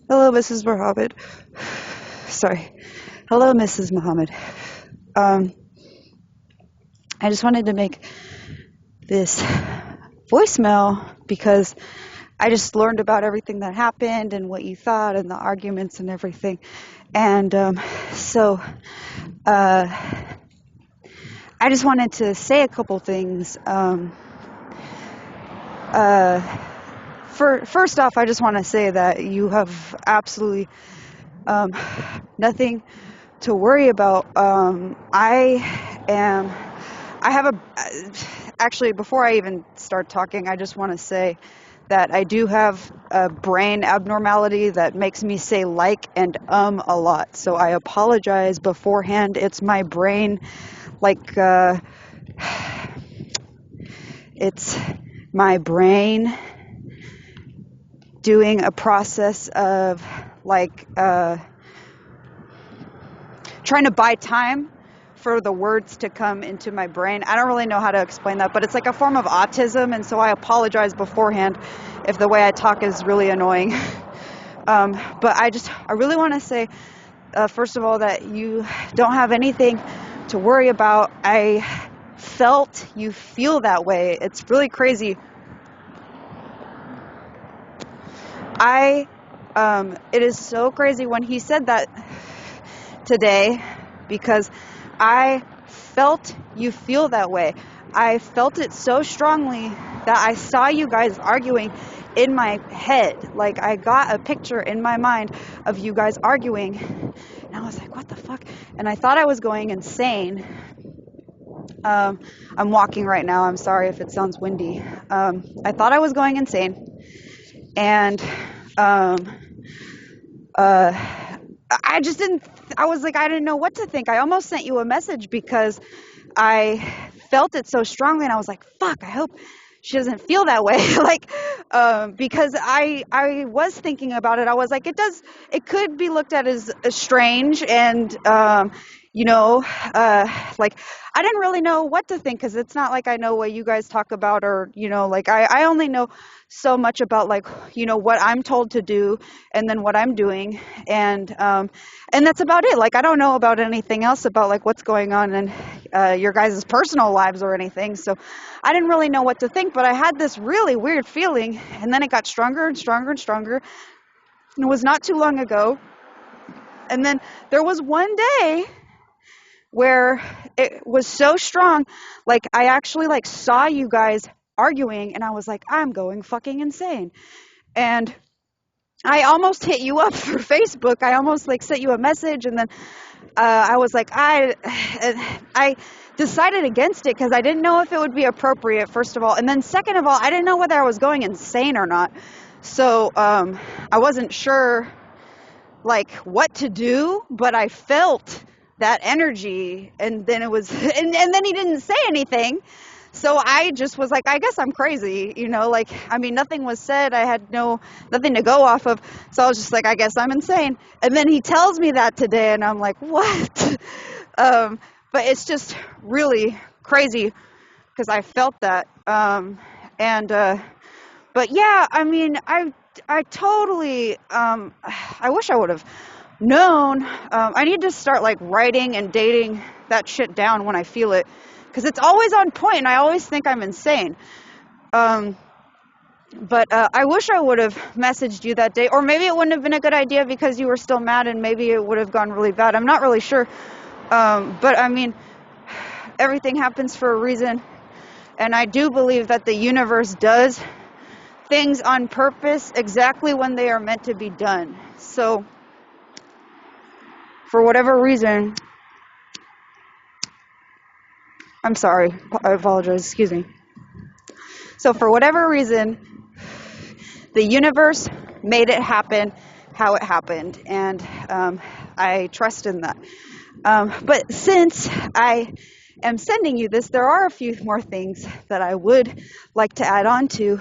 Hello, Mrs. Mohammed. Sorry. Hello, Mrs. Mohammed. Um, I just wanted to make this voicemail because I just learned about everything that happened and what you thought and the arguments and everything. And so uh, I just wanted to say a couple things. Uh, first off, I just want to say that you have absolutely um, nothing to worry about. I have a, actually, before I even start talking, I just want to say that I do have a brain abnormality that makes me say like and a lot. So I apologize beforehand. It's my brain, like, it's my brain doing a process of like, trying to buy time for the words to come into my brain. I don't really know how to explain that, but it's like a form of autism, and so I apologize beforehand if the way I talk is really annoying. But I really want to say, first of all, that you don't have anything to worry about. I felt you feel that way. It's really crazy. It is so crazy when he said that today because I felt you feel that way. I felt it so strongly that I saw you guys arguing in my head. Like, I got a picture in my mind of you guys arguing, and I was like, what the fuck? And I thought I was going insane. I'm walking right now. I'm sorry if it sounds windy. I thought I was going insane, and um, uh, I just didn't. I was like, I didn't know what to think. I almost sent you a message because I felt it so strongly, and I was like, fuck, I hope she doesn't feel that way. Like, because I was thinking about it. I was like, it could be looked at as strange, and you know, like, I didn't really know what to think because it's not like I know what you guys talk about, or like, I only know so much about, like, what I'm told to do, and then what I'm doing, and that's about it. Like, I don't know about anything else about, like, what's going on in your guys' personal lives or anything. So I didn't really know what to think, but I had this really weird feeling, and then it got stronger and stronger and stronger. And it was not too long ago. And then there was one day where it was so strong, like, I actually, like, saw you guys arguing, and I was like, I'm going fucking insane. And I almost hit you up for Facebook. I almost, like, sent you a message, and then I was like, I decided against it because I didn't know if it would be appropriate, first of all, and then second of all, I didn't know whether I was going insane or not. So I wasn't sure, like, what to do, but I felt that energy, and then it was, and then he didn't say anything. So I just was like, I guess I'm crazy, like, I mean, nothing was said. I had nothing to go off of. So I was just like, I guess I'm insane. And then he tells me that today, and I'm like, what? But it's just really crazy because I felt that. And but yeah, I mean, I totally, I wish I would have known. I need to start, like, writing and dating that shit down when I feel it, because it's always on point, and I always think I'm insane. Um, but I wish I would have messaged you that day, or maybe it wouldn't have been a good idea because you were still mad, and maybe it would have gone really bad. I'm not really sure. But I mean, everything happens for a reason, and I do believe that the universe does things on purpose exactly when they are meant to be done. So, for whatever reason, I'm sorry, I apologize, excuse me. So, for whatever reason, the universe made it happen how it happened, and I trust in that. But since I am sending you this, there are a few more things that I would like to add on to,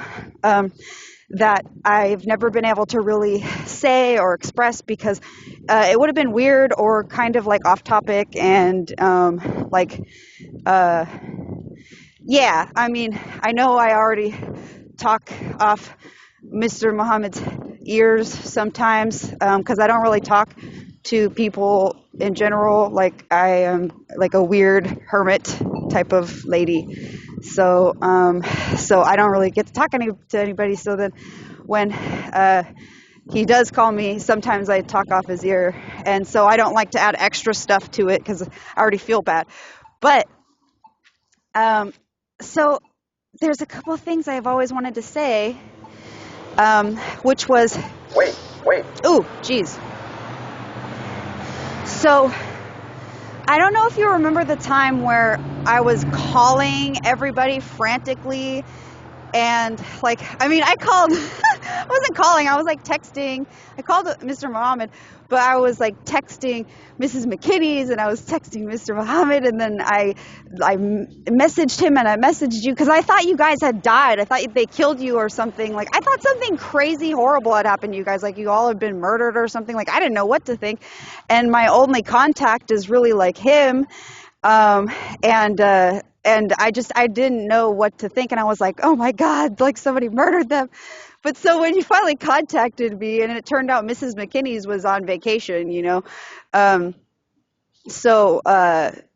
that I've never been able to really say or express because it would have been weird or kind of, like, off topic, and like, uh, yeah, I mean, I know I already talk off Mr. Muhammad's ears sometimes because I don't really talk to people in general. Like I am like a weird hermit type of lady. So I don't really get to talk to anybody. So then when he does call me, sometimes I talk off his ear. And so I don't like to add extra stuff to it because I already feel bad. But um, so there's a couple of things I've always wanted to say, which was, Wait. ooh, geez. So I don't know if you remember the time where I was calling everybody frantically. And like, I mean, I called, I wasn't calling, I was like texting. I called Mr. Muhammad, but I was like texting Mrs. McKinney's and I was texting Mr. Muhammad. And then I messaged him and I messaged you because I thought you guys had died. I thought they killed you or something. Like, I thought something crazy horrible had happened to you guys. Like, you all had been murdered or something. Like, I didn't know what to think. And my only contact is really like him. Um, and I didn't know what to think. And I was like, oh my God, like somebody murdered them. But so when you finally contacted me and it turned out Mrs. McKinney's was on vacation, um,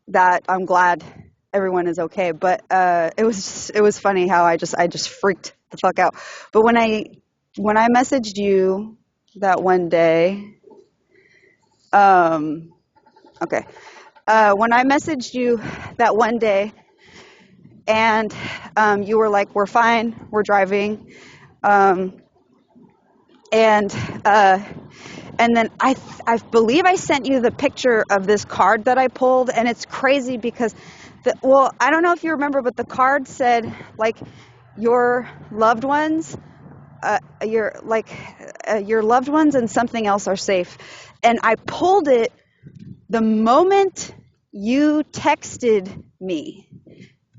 that I'm glad everyone is okay. But, it was funny how I just freaked the fuck out. But when I messaged you that one day, okay. When I messaged you that one day, and you were like, "We're fine. We're driving," um, and uh, and then I believe I sent you the picture of this card that I pulled, and it's crazy because I don't know if you remember, but the card said like your loved ones, your loved ones and something else are safe, and I pulled it the moment you texted me.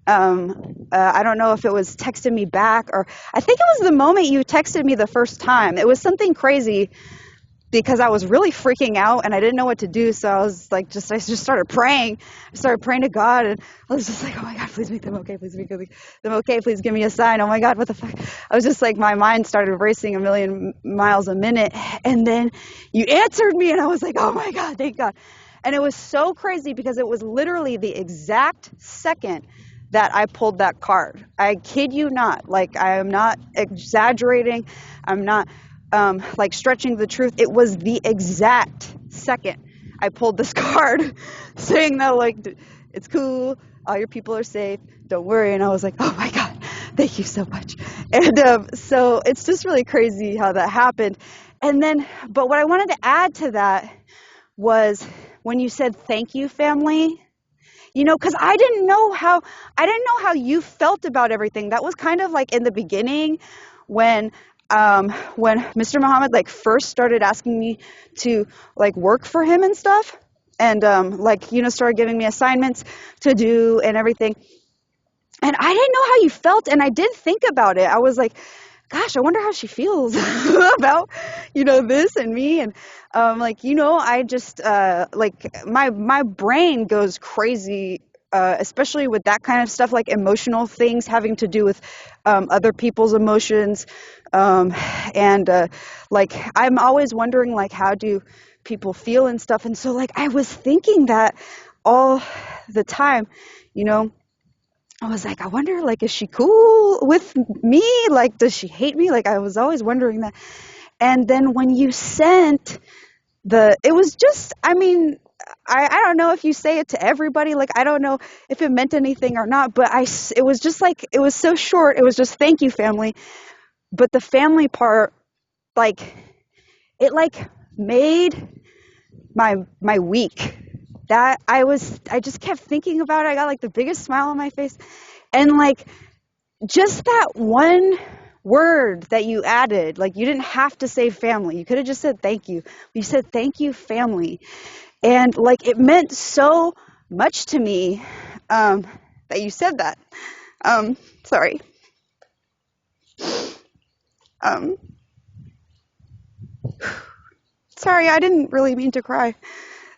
I don't know if it was texting me back or I think it was the moment you texted me the first time. It was something crazy because I was really freaking out and I didn't know what to do. So I was like, I just started praying. I started praying to God and I was just like, oh my God, please make them okay. Please make them okay. Please give me a sign. Oh my God, what the fuck? I was just like, my mind started racing a million miles a minute. And then you answered me and I was like, oh my God, thank God. And it was so crazy because it was literally the exact second that I pulled that card. I kid you not. Like, I am not exaggerating. I'm not like stretching the truth. It was the exact second I pulled this card saying that, like, it's cool. All your people are safe. Don't worry. And I was like, oh my God, thank you so much. And so it's just really crazy how that happened. And then, but what I wanted to add to that was when you said thank you, family, because I didn't know how you felt about everything. That was kind of like in the beginning when Mr. Muhammad like first started asking me to like work for him and stuff, and started giving me assignments to do and everything. And I didn't know how you felt, and I did think about it. I was like, gosh, I wonder how she feels about, this and me. And, I just, my brain goes crazy, especially with that kind of stuff, like emotional things having to do with other people's emotions. I'm always wondering, like, how do people feel and stuff. And so, like, I was thinking that all the time, you know. I was like, I wonder, like, is she cool with me? Like, does she hate me? Like, I was always wondering that. And then when you sent it was just, I mean, I don't know if you say it to everybody. Like, I don't know if it meant anything or not, but it was just like, it was so short. It was just, thank you, family. But the family part, like, it like made my week. That I just kept thinking about it. I got like the biggest smile on my face. And like, just that one word that you added, like, you didn't have to say family. You could have just said thank you. You said thank you, family. And like, it meant so much to me that you said that. Sorry. Sorry, I didn't really mean to cry.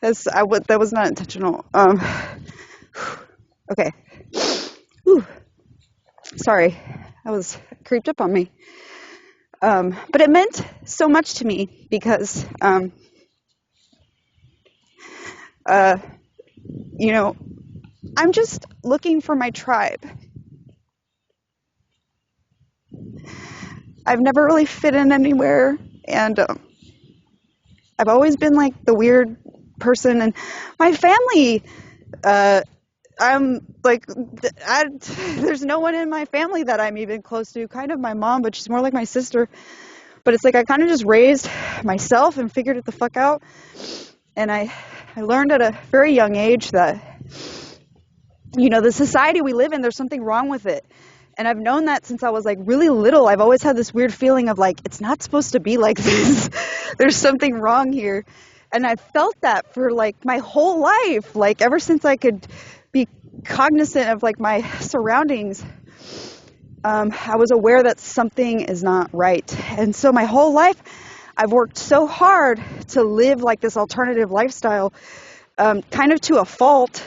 That was not intentional. Okay. Whew. Sorry, that was creeped up on me. But it meant so much to me because, uh, you know, I'm just looking for my tribe. I've never really fit in anywhere, and I've always been like the weird person, and my family, uh, I'm like, there's no one in my family that I'm even close to. Kind of my mom, but she's more like my sister. But it's like I kind of just raised myself and figured it the fuck out. And I learned at a very young age that, the society we live in, there's something wrong with it. And I've known that since I was like really little. I've always had this weird feeling of like, it's not supposed to be like this. There's something wrong here. And I felt that for like my whole life, like ever since I could be cognizant of like my surroundings. I was aware that something is not right. And so my whole life, I've worked so hard to live like this alternative lifestyle, kind of to a fault,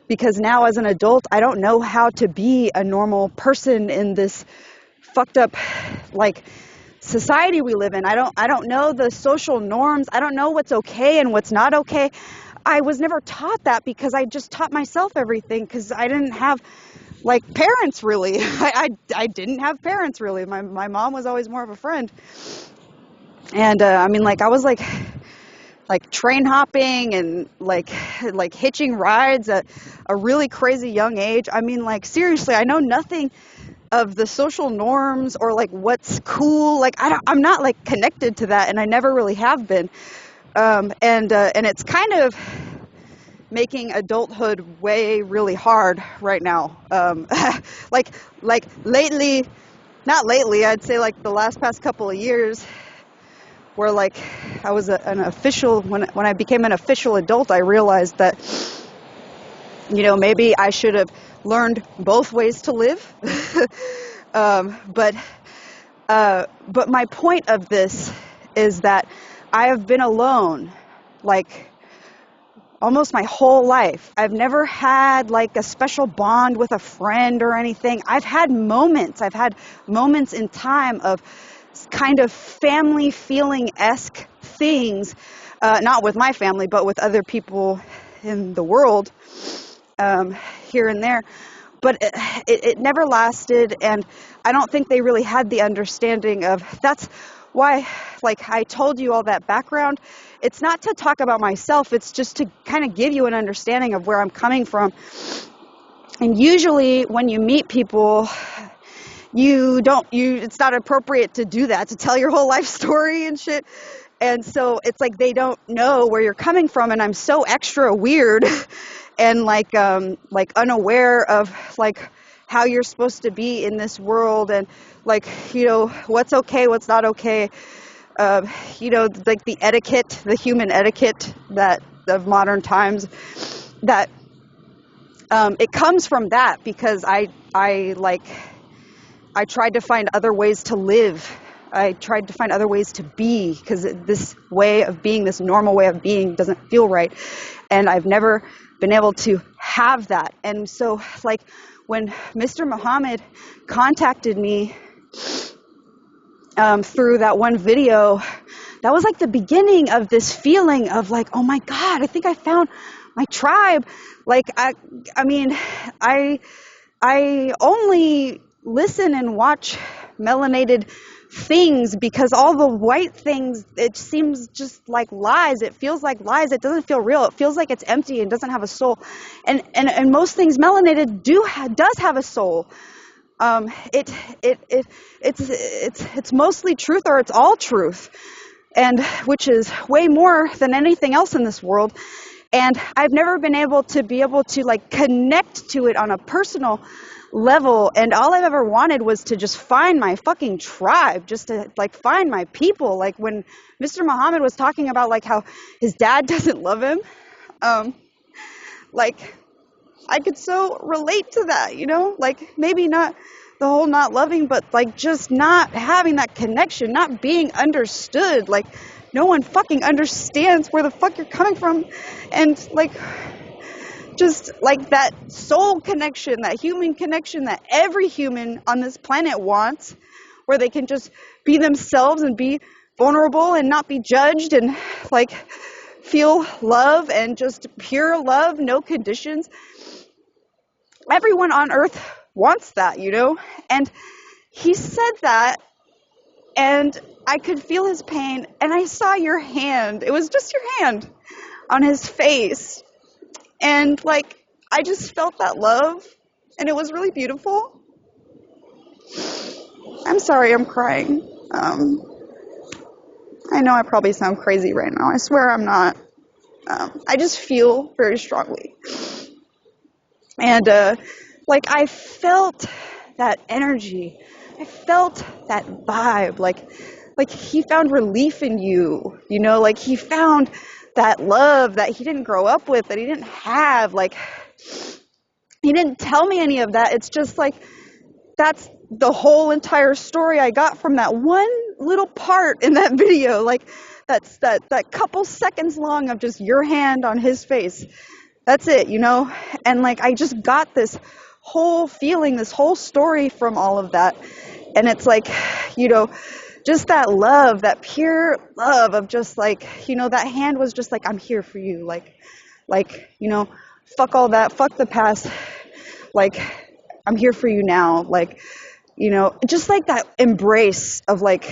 because now as an adult, I don't know how to be a normal person in this fucked up, like, society we live in. I don't know the social norms. I don't know what's okay and what's not okay. I was never taught that because I just taught myself everything because I didn't have like parents really. I didn't have parents really. My mom was always more of a friend. And I mean, like I was like train hopping and like hitching rides at a really crazy young age. I mean, like seriously, I know nothing of the social norms or like what's cool. Like I'm not like connected to that, and I never really have been. And it's kind of making adulthood way really hard right now. Like lately, not lately, I'd say like the past couple of years, where like I was an official, when I became an official adult, I realized that, maybe I should have learned both ways to live. But my point of this is that I have been alone, like almost my whole life. I've never had like a special bond with a friend or anything. I've had moments in time of kind of family feeling-esque things, not with my family, but with other people in the world, here and there. But it never lasted, and I don't think they really had the understanding of, that's why, like I told you all that background. It's not to talk about myself, it's just to kind of give you an understanding of where I'm coming from. And usually when you meet people, it's not appropriate to do that, to tell your whole life story and shit. And so it's like they don't know where you're coming from, and I'm so extra weird and like unaware of like how you're supposed to be in this world, and like, what's okay, what's not okay. Like the etiquette, the human etiquette that of modern times, that it comes from that, because I tried to find other ways to live. I tried to find other ways to be, because this way of being, this normal way of being, doesn't feel right. And I've never been able to have that. And so, like, when Mr. Muhammad contacted me through that one video, that was like the beginning of this feeling of like, oh my God, I think I found my tribe. Like, I mean, I only listen and watch melanated things because all the white things, it seems just like lies. It feels like lies. It doesn't feel real. It feels like it's empty and doesn't have a soul. And most things melanated does have a soul. It's mostly truth, or it's all truth, and which is way more than anything else in this world. And I've never been able to like connect to it on a personal level, and all I've ever wanted was to just find my fucking tribe, just to like find my people. Like when Mr. Muhammad was talking about like how his dad doesn't love him, like I could so relate to that, like maybe not the whole not loving, but like just not having that connection, not being understood. Like no one fucking understands where the fuck you're coming from. And like, just like that soul connection, that human connection that every human on this planet wants, where they can just be themselves and be vulnerable and not be judged and like feel love and just pure love, no conditions. Everyone on earth wants that, you know? And he said that, and I could feel his pain, and I saw your hand. It was just your hand on his face. And like, I just felt that love, and it was really beautiful. I'm sorry, I'm crying. I know I probably sound crazy right now. I swear I'm not. I just feel very strongly. And like, I felt that energy. I felt that vibe. Like he found relief in you, you know, like he found that love that he didn't grow up with, that he didn't have. Like, he didn't tell me any of that. It's just like, that's the whole entire story I got from that one little part in that video. Like, that's that couple seconds long of just your hand on his face. That's it, you know? And like, I just got this whole feeling, this whole story from all of that. And it's like, you know, just that love, that pure love of just like, you know, that hand was just like, I'm here for you. Like, you know, fuck all that, fuck the past. Like, I'm here for you now. Like, you know, just like that embrace of like,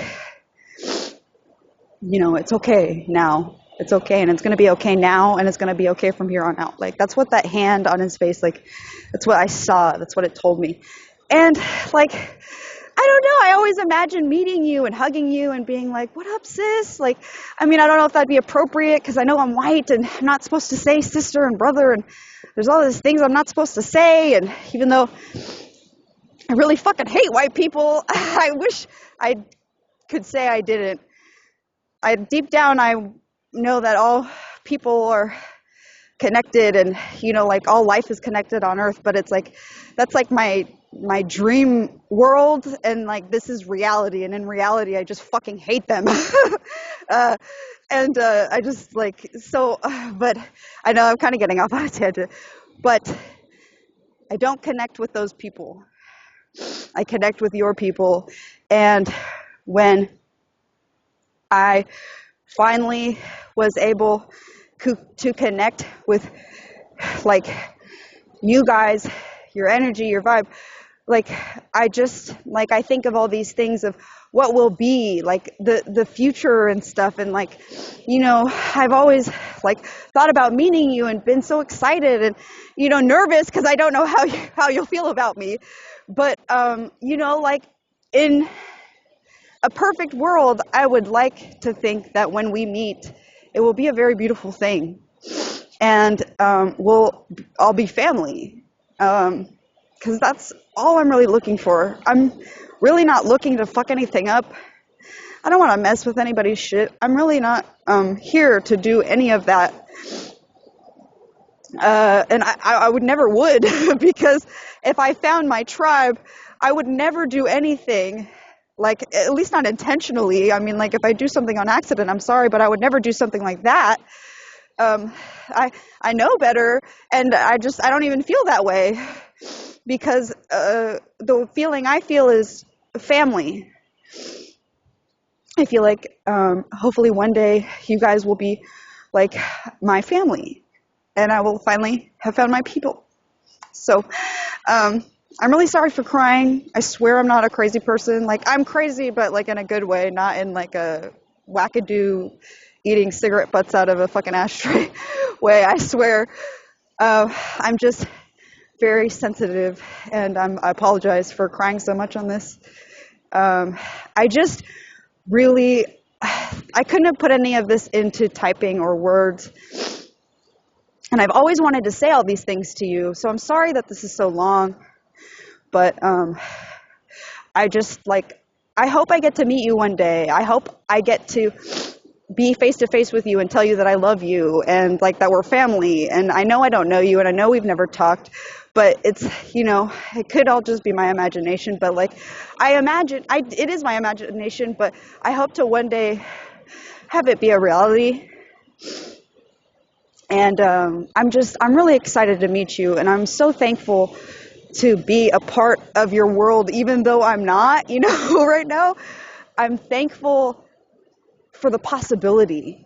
you know, it's okay now. It's okay, and it's going to be okay now, and it's going to be okay from here on out. Like, that's what that hand on his face, like, that's what I saw. That's what it told me. And like, I don't know, I always imagine meeting you and hugging you and being like, what up, sis? Like, I mean, I don't know if that'd be appropriate because I know I'm white and I'm not supposed to say sister and brother, and there's all these things I'm not supposed to say. And even though I really fucking hate white people, I wish I could say I didn't. Deep down, I know that all people are connected, and you know, like, all life is connected on earth, but it's like, that's like my dream world, and like, this is reality, and in reality I just fucking hate them. I just like, so but I know I'm kind of getting off on a tangent, but I don't connect with those people. I connect with your people. And when I finally was able to connect with like you guys, your energy, your vibe, like, I just, like, I think of all these things of what will be, like the future and stuff, and like, you know, I've always like thought about meeting you and been so excited and, you know, nervous because I don't know how you'll feel about me, but you know, like, in a perfect world, I would like to think that when we meet, it will be a very beautiful thing, and we'll all be family, because that's all I'm really looking for. I'm really not looking to fuck anything up. I don't want to mess with anybody's shit. I'm really not here to do any of that. And I would never would, because if I found my tribe, I would never do anything, like, at least not intentionally. I mean, like, if I do something on accident, I'm sorry, but I would never do something like that. I know better, and I don't even feel that way, because the feeling I feel is family. I feel like hopefully one day you guys will be like my family, and I will finally have found my people. So I'm really sorry for crying. I swear I'm not a crazy person. Like, I'm crazy, but like in a good way, not in like a wackadoo eating cigarette butts out of a fucking ashtray way. I swear. I'm just very sensitive, and I apologize for crying so much on this. I just really, I couldn't have put any of this into typing or words. And I've always wanted to say all these things to you, so I'm sorry that this is so long. But I just, like, I hope I get to meet you one day. I hope I get to be face to face with you and tell you that I love you and like that we're family. And I know I don't know you, and I know we've never talked, but it's, you know, it could all just be my imagination. But like, it is my imagination, but I hope to one day have it be a reality. And I'm really excited to meet you, and I'm so thankful to be a part of your world, even though I'm not, right now. I'm thankful for the possibility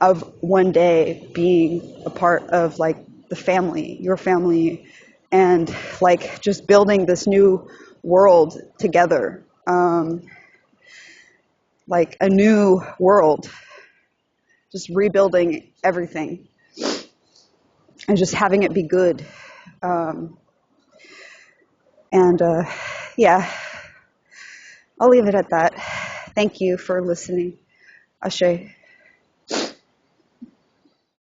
of one day being a part of like the family, your family, and like just building this new world together, like a new world, just rebuilding everything and just having it be good. Um, and yeah, I'll leave it at that. Thank you for listening. Ashe.